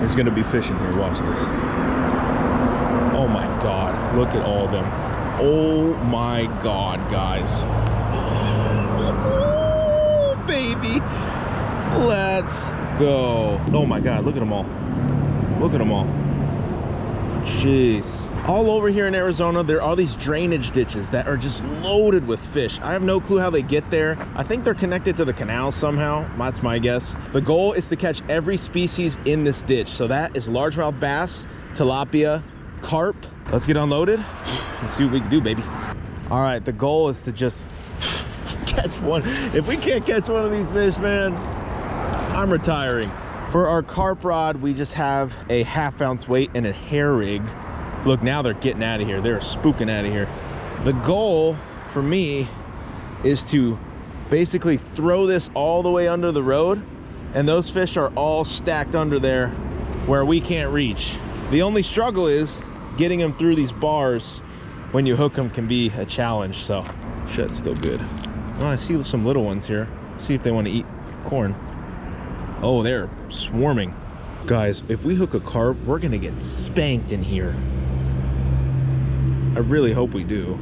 There's gonna be fish in here, watch this. Oh my God, look at all of them. Oh my God, guys. Oh, baby. Let's go. Oh my God, look at them all. Look at them all. Jeez. All over here in Arizona, there are these drainage ditches that are just loaded with fish. I have no clue how they get there. I think they're connected to the canal somehow. That's my guess. The goal is to catch every species in this ditch. So that is largemouth bass, tilapia, carp. Let's get unloaded and see what we can do, baby. All right, the goal is to just catch one. If we can't catch one of these fish, man, I'm retiring. For our carp rod, we just have a 1/2 ounce weight and a hair rig. Look, now they're getting out of here. They're spooking out of here. The goal for me is to basically throw this all the way under the road, and those fish are all stacked under there where we can't reach. The only struggle is getting them through these bars when you hook them can be a challenge. So shit's still good. Well, I see some little ones here. See if they want to eat corn. Oh, they're swarming. Guys, if we hook a carp, we're gonna get spanked in here. I really hope we do.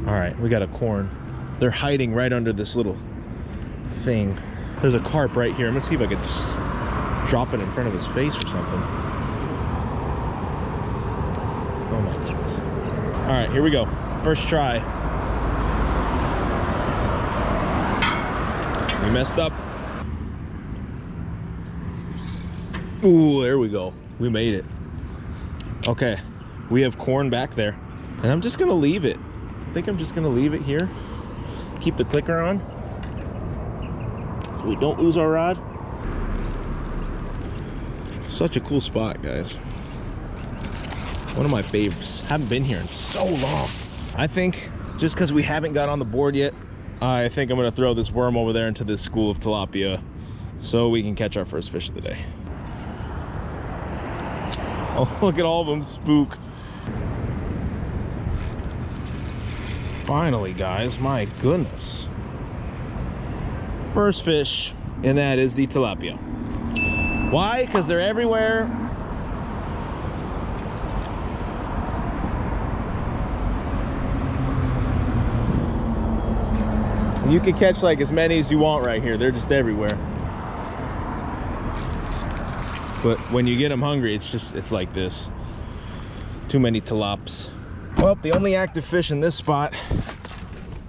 All right, we got a corn. They're hiding right under this little thing. There's a carp right here. I'm gonna see if I could just drop it in front of his face or something. Oh my goodness. All right, here we go. First try. We messed up. Ooh, there we go. We made it. Okay, we have corn back there. And I'm just gonna leave it. I think I'm just gonna leave it here. Keep the clicker on so we don't lose our rod. Such a cool spot, guys. One of my favorites. Haven't been here in so long. I think just because we haven't got on the board yet, I think I'm gonna throw this worm over there into this school of tilapia so we can catch our first fish of the day. Oh, look at all of them spook. Finally, guys, my goodness. First fish, and that is the tilapia. Why? Because they're everywhere. You can catch like as many as you want right here. They're just everywhere. But when you get them hungry, it's like this. Too many tilaps. Well, the only active fish in this spot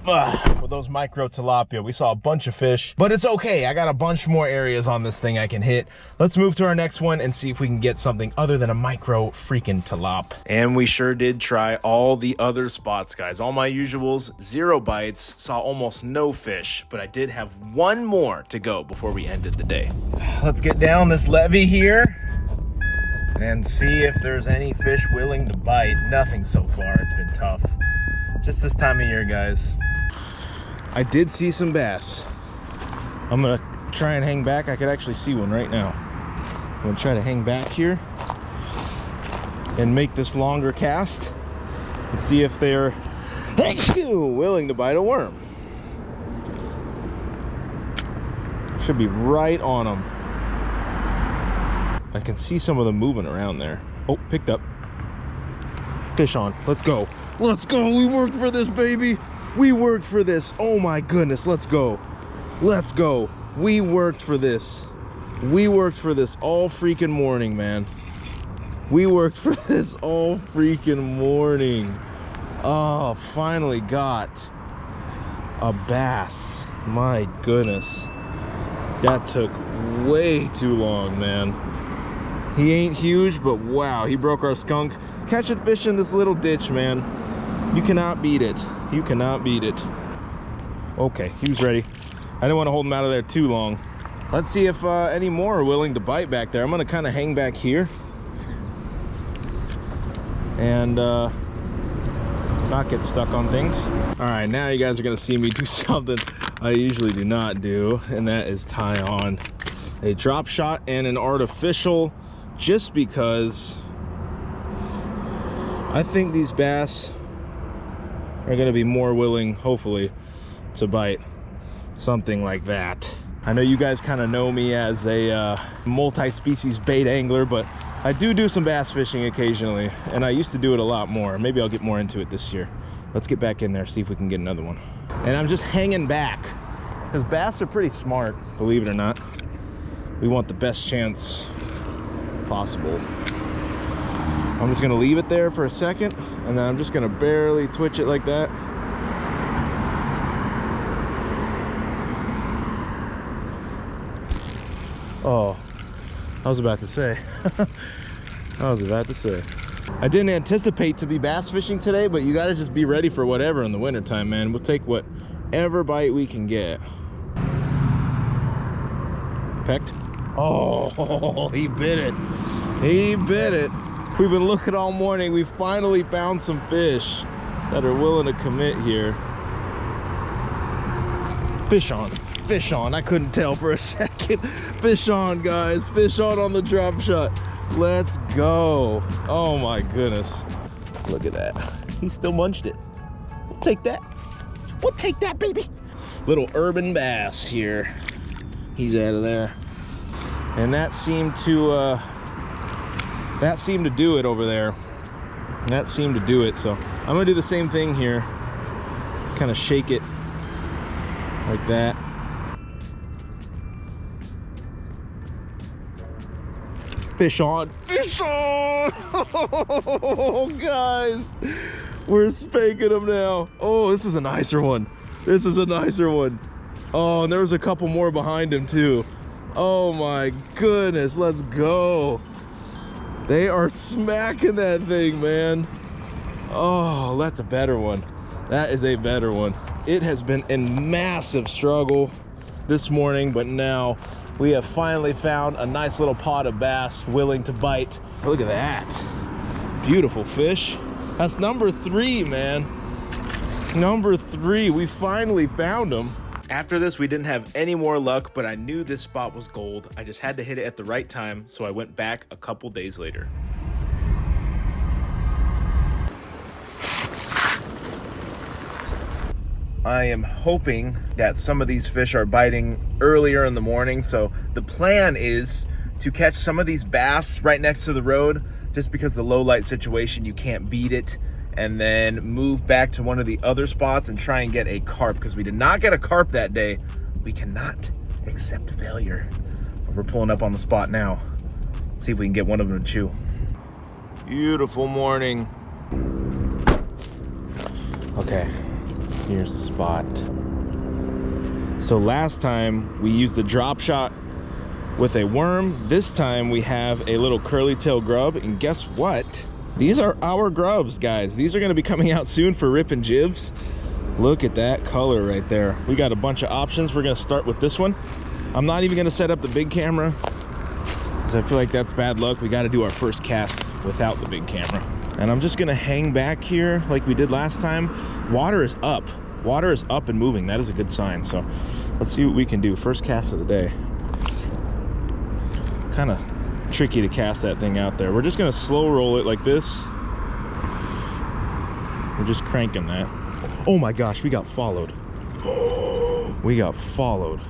were those micro tilapia. We saw a bunch of fish, but it's okay. I got a bunch more areas on this thing I can hit. Let's move to our next one and see if we can get something other than a micro freaking tilap. And we sure did try all the other spots, guys. All my usuals, 0 bites, saw almost no fish, but I did have one more to go before we ended the day. Let's get down this levee here and see if there's any fish willing to bite. Nothing so far. It's been tough. Just this time of year, guys. I did see some bass. I'm gonna try and hang back. I could actually see one right now. I'm gonna try to hang back here and make this longer cast and see if they're willing to bite a worm. Should be right on them. I can see some of them moving around there. Oh, picked up. Fish on. Let's go. Let's go. We worked for this, baby. We worked for this. Oh my goodness. Let's go. Let's go. We worked for this. We worked for this all freaking morning, man. We worked for this all freaking morning. Oh, finally got a bass. My goodness. That took way too long, man. He ain't huge, but wow, he broke our skunk. Catching fish in this little ditch, man. You cannot beat it. You cannot beat it. Okay, he was ready. I didn't want to hold him out of there too long. Let's see if any more are willing to bite back there. I'm gonna kind of hang back here and not get stuck on things. All right, now you guys are gonna see me do something I usually do not do, and that is tie on a drop shot and an artificial, just because I think these bass are gonna be more willing, hopefully, to bite something like that I know you guys kind of know me as a multi-species bait angler, but I do some bass fishing occasionally, and I used to do it a lot more. Maybe I'll get more into it this year. Let's get back in there, see if we can get another one. And I'm just hanging back because bass are pretty smart, believe it or not. We want the best chance possible. I'm just gonna leave it there for a second, and then I'm just gonna barely twitch it like that. Oh, I was about to say. I didn't anticipate to be bass fishing today, but you gotta just be ready for whatever in the wintertime, man. We'll take whatever bite we can get. Pecked. Oh, he bit it. He bit it. We've been looking all morning. We finally found some fish that are willing to commit here. Fish on. Fish on. I couldn't tell for a second. Fish on, guys. Fish on the drop shot. Let's go. Oh my goodness. Look at that. He still munched it. We'll take that. We'll take that, baby. Little urban bass here. He's out of there. And that seemed to do it over there. That seemed to do it. So I'm gonna do the same thing here. Just kind of shake it like that. Fish on. Fish on! Oh, guys, we're spanking them now. Oh, this is a nicer one. This is a nicer one. Oh, and there was a couple more behind him too. Oh my goodness, let's go. They are smacking that thing, man. Oh, that's a better one. That is a better one. It has been a massive struggle this morning, but now we have finally found a nice little pot of bass willing to bite. Look at that. Beautiful fish. That's number 3, man. Number 3. We finally found him. After this, we didn't have any more luck, but I knew this spot was gold. I just had to hit it at the right time, so I went back a couple days later. I am hoping that some of these fish are biting earlier in the morning, so the plan is to catch some of these bass right next to the road, just because the low light situation, you can't beat it, and then move back to one of the other spots and try and get a carp, because we did not get a carp that day. We cannot accept failure. But we're pulling up on the spot now. See if we can get one of them to chew. Beautiful morning. Okay, here's the spot. So last time we used a drop shot with a worm. This time we have a little curly tail grub, and guess what? These are our grubs, guys. These are gonna be coming out soon for rip and jibs. Look at that color right there. We got a bunch of options. We're gonna start with this one. I'm not even gonna set up the big camera, because I feel like that's bad luck. We gotta do our first cast without the big camera. And I'm just gonna hang back here like we did last time. Water is up. Water is up and moving. That is a good sign. So let's see what we can do. First cast of the day. Kind of tricky to cast that thing out there. We're just gonna slow roll it like this. We're just cranking that. Oh my gosh, we got followed. We got followed.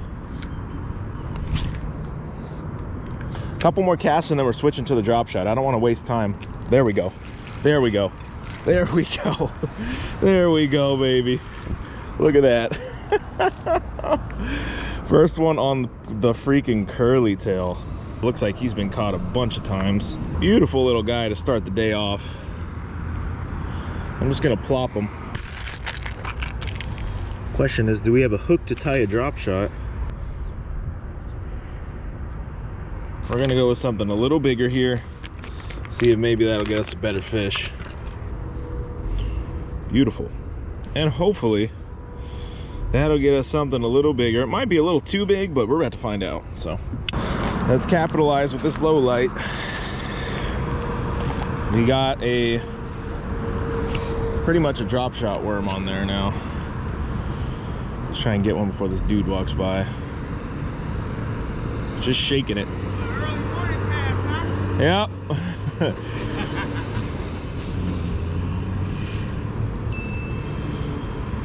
Couple more casts and then we're switching to the drop shot. I don't want to waste time. There we go. There we go. There we go. There we go, baby. Look at that. First one on the freaking curly tail. Looks like he's been caught a bunch of times. Beautiful little guy to start the day off. I'm just gonna plop him. Question is, do we have a hook to tie a drop shot? We're gonna go with something a little bigger here. See if maybe that'll get us a better fish. Beautiful. And hopefully that'll get us something a little bigger. It might be a little too big, but we're about to find out. So let's capitalize with this low light. We got pretty much a drop shot worm on there now. Let's try and get one before this dude walks by. Just shaking it. Early morning cast, huh? Yep.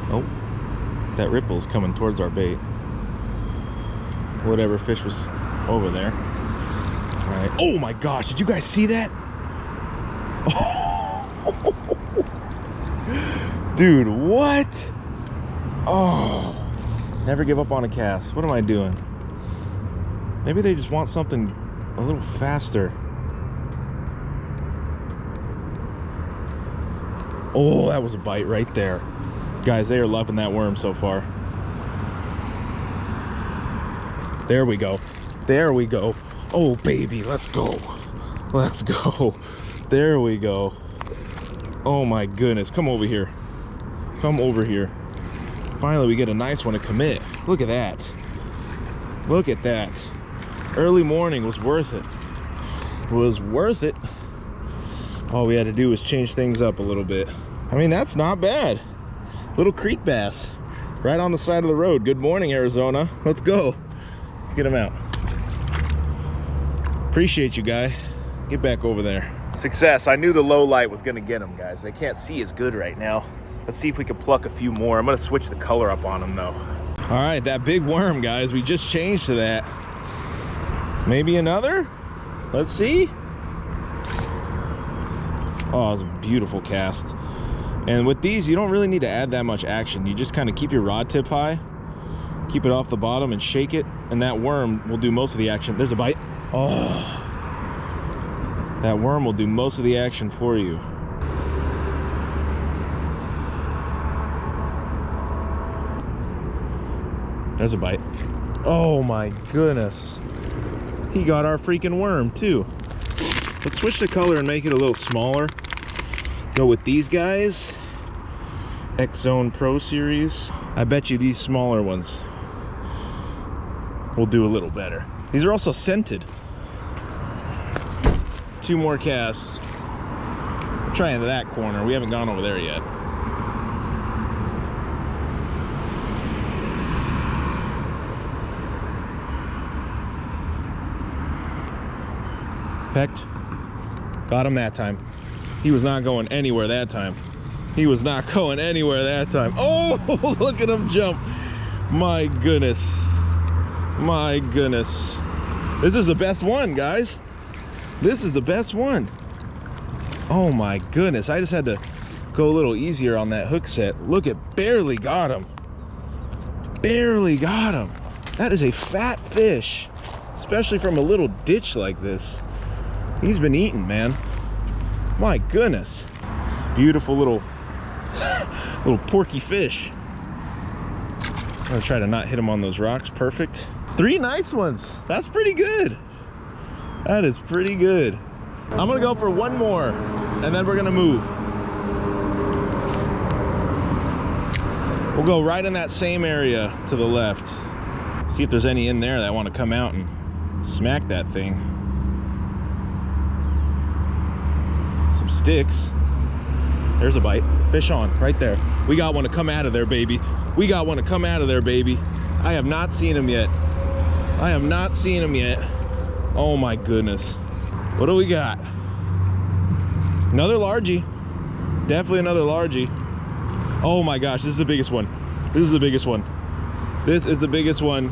Oh, that ripple's coming towards our bait. whatever fish was over there. All right. Oh my gosh, did you guys see that? Dude, what? Oh, never give up on a cast. What am I doing? Maybe they just want something a little faster. Oh, that was a bite right there. Guys, they are loving that worm so far. There we go. There we go. Oh, baby, let's go. Let's go. There we go. Oh my goodness, come over here. Come over here. Finally, we get a nice one to commit. Look at that. Look at that. Early morning was worth it. Was worth it. All we had to do was change things up a little bit. I mean, that's not bad. Little creek bass right on the side of the road. Good morning, Arizona. Let's go. Let's get him out. Appreciate you, guy. Get back over there. Success. I knew the low light was gonna get them, guys. They can't see as good right now. Let's see if we can pluck a few more. I'm gonna switch the color up on them though. All right, that big worm, guys. We just changed to that. Maybe another? Let's see. Oh, it was a beautiful cast. And with these, you don't really need to add that much action. You just kind of keep your rod tip high, keep it off the bottom and shake it, and that worm will do most of the action. There's a bite. Oh, that worm will do most of the action for you. There's a bite. Oh my goodness. He got our freaking worm too. Let's switch the color and make it a little smaller. Go with these guys. X-Zone Pro Series. I bet you these smaller ones will do a little better. These are also scented. 2 more casts. Try into that corner. We haven't gone over there yet. Pecked. Got him that time. He was not going anywhere that time. He was not going anywhere that time. Oh, look at him jump. My goodness. My goodness. This is the best one, guys. This is the best one. Oh my goodness. I just had to go a little easier on that hook set. Look, it barely got him. Barely got him. That is a fat fish, especially from a little ditch like this. He's been eating, man. My goodness. Beautiful little porky fish. I'm gonna try to not hit him on those rocks. Perfect. 3 nice ones. That's pretty good. That is pretty good. I'm gonna go for 1 more and then we're gonna move. We'll go right in that same area to the left. See if there's any in there that want to come out and smack that thing. Some sticks. There's a bite. Fish on, right there. We got one to come out of there, baby. We got one to come out of there, baby. I have not seen him yet. I have not seen him yet. Oh my goodness. What do we got? Another largie. Definitely another largie. Oh my gosh, this is the biggest one. This is the biggest one. This is the biggest one.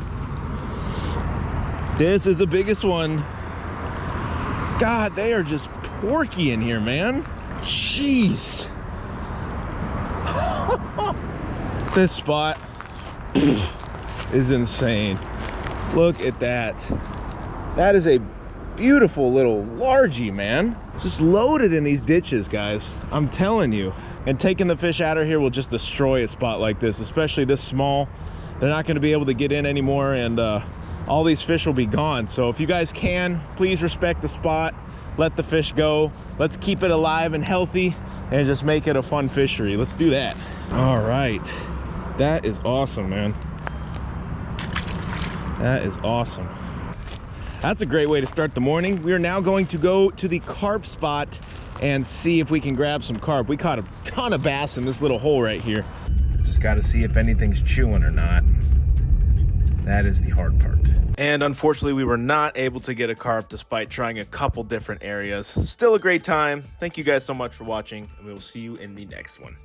This is the biggest one. God, they are just porky in here, man. Jeez. This spot is insane. Look at that. That is a beautiful little largie, man. Just loaded in these ditches, guys. I'm telling you. And taking the fish out of here will just destroy a spot like this, especially this small. They're not going to be able to get in anymore, and all these fish will be gone. So if you guys can, please respect the spot. Let the fish go. Let's keep it alive and healthy and just make it a fun fishery. Let's do that. All right. That is awesome, man. That is awesome. That's a great way to start the morning. We are now going to go to the carp spot and see if we can grab some carp. We caught a ton of bass in this little hole right here. Just got to see if anything's chewing or not. That is the hard part. And unfortunately, we were not able to get a carp despite trying a couple different areas. Still a great time. Thank you guys so much for watching, and we will see you in the next one.